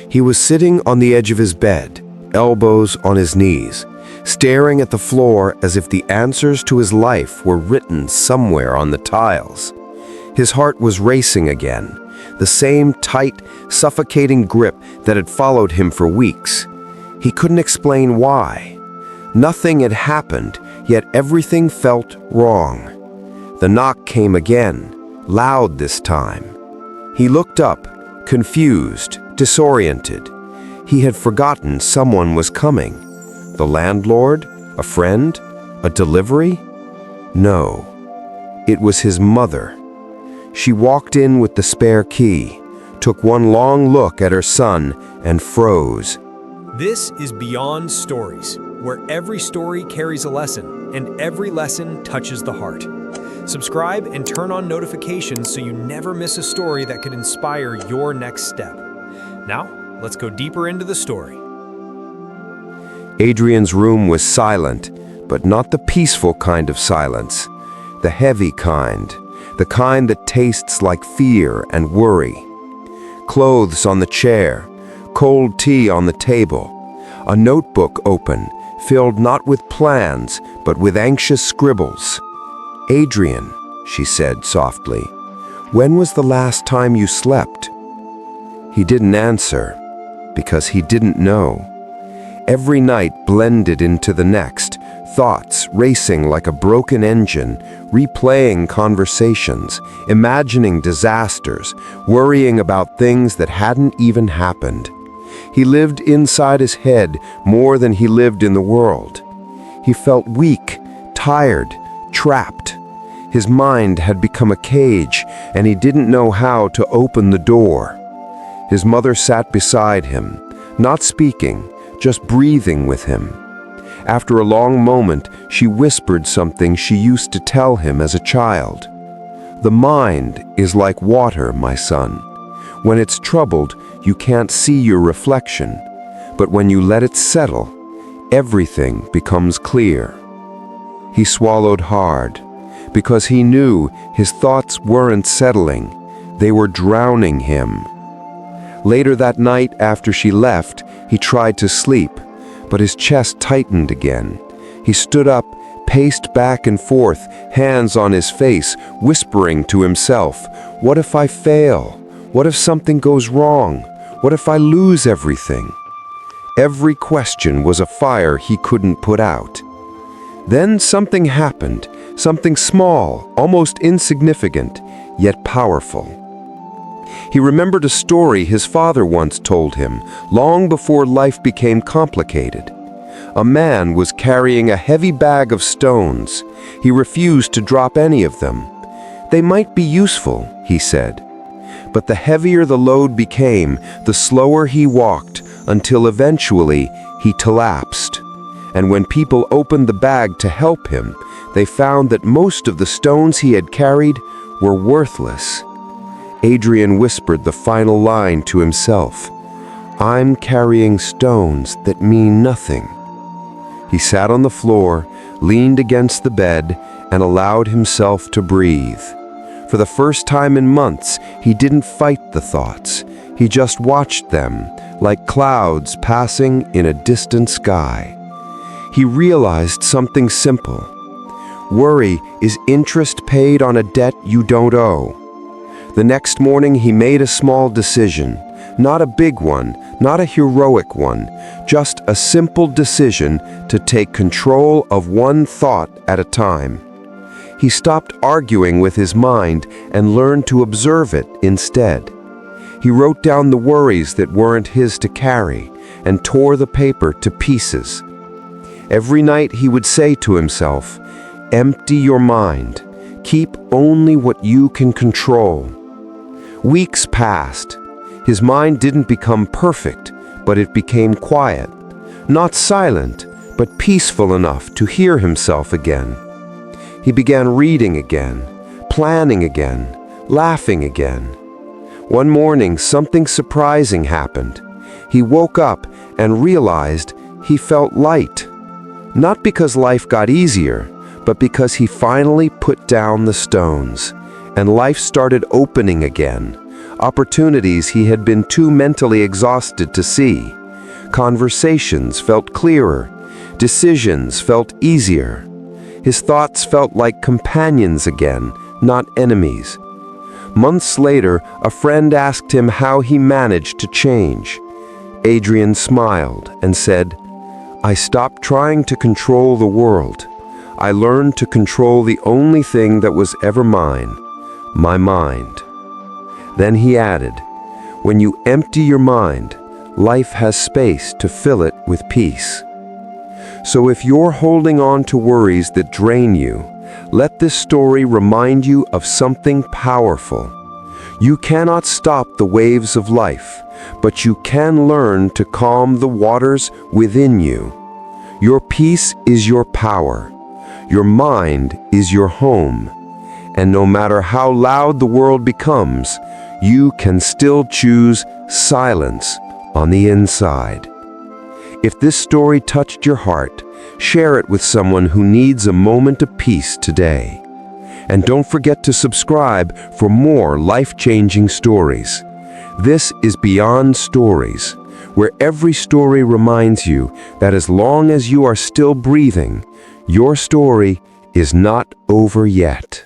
He was sitting on the edge of his bed, elbows on his knees, staring at the floor as if the answers to his life were written somewhere on the tiles. His heart was racing again, the same tight, suffocating grip that had followed him for weeks. He couldn't explain why. Nothing had happened, yet everything felt wrong. The knock came again, loud this time. He looked up, confused, disoriented. He had forgotten someone was coming. The landlord? A friend? A delivery? No. It was his mother. She walked in with the spare key, took one long look at her son, and froze. This is Beyond Stories, where every story carries a lesson, and every lesson touches the heart. Subscribe and turn on notifications so you never miss a story that could inspire your next step. Now, let's go deeper into the story. Adrian's room was silent, but not the peaceful kind of silence. The heavy kind, the kind that tastes like fear and worry. Clothes on the chair, cold tea on the table, a notebook open, filled not with plans, but with anxious scribbles. "Adrian," she said softly, "when was the last time you slept?" He didn't answer, because he didn't know. Every night blended into the next, thoughts racing like a broken engine, replaying conversations, imagining disasters, worrying about things that hadn't even happened. He lived inside his head more than he lived in the world. He felt weak, tired, trapped. His mind had become a cage, and he didn't know how to open the door. His mother sat beside him, not speaking, just breathing with him. After a long moment, she whispered something she used to tell him as a child. "The mind is like water, my son. When it's troubled, you can't see your reflection, but when you let it settle, everything becomes clear." He swallowed hard, because he knew his thoughts weren't settling, they were drowning him. Later that night, after she left, he tried to sleep, but his chest tightened again. He stood up, paced back and forth, hands on his face, whispering to himself, "What if I fail? What if something goes wrong? What if I lose everything?" Every question was a fire he couldn't put out. Then something happened, something small, almost insignificant, yet powerful. He remembered a story his father once told him, long before life became complicated. A man was carrying a heavy bag of stones. He refused to drop any of them. "They might be useful," he said. But the heavier the load became, the slower he walked, until eventually he collapsed. And when people opened the bag to help him, they found that most of the stones he had carried were worthless. Adrian whispered the final line to himself, "I'm carrying stones that mean nothing." He sat on the floor, leaned against the bed, and allowed himself to breathe. For the first time in months, he didn't fight the thoughts. He just watched them, like clouds passing in a distant sky. He realized something simple. Worry is interest paid on a debt you don't owe. The next morning, he made a small decision. Not a big one, not a heroic one, just a simple decision to take control of one thought at a time. He stopped arguing with his mind and learned to observe it instead. He wrote down the worries that weren't his to carry and tore the paper to pieces. Every night he would say to himself, "Empty your mind. Keep only what you can control." Weeks passed. His mind didn't become perfect, but it became quiet. Not silent, but peaceful enough to hear himself again. He began reading again, planning again, laughing again. One morning, something surprising happened. He woke up and realized he felt light. Not because life got easier, but because he finally put down the stones, and life started opening again. opportunities he had been too mentally exhausted to see. Conversations felt clearer, decisions felt easier. His thoughts felt like companions again, not enemies. Months later, a friend asked him how he managed to change. Adrian smiled and said, "I stopped trying to control the world. I learned to control the only thing that was ever mine, my mind." Then he added, "When you empty your mind, life has space to fill it with peace." So if you're holding on to worries that drain you, let this story remind you of something powerful. You cannot stop the waves of life, but you can learn to calm the waters within you. Your peace is your power. Your mind is your home. And no matter how loud the world becomes, you can still choose silence on the inside. If this story touched your heart, share it with someone who needs a moment of peace today. And don't forget to subscribe for more life-changing stories. This is Beyond Stories, where every story reminds you that as long as you are still breathing, your story is not over yet.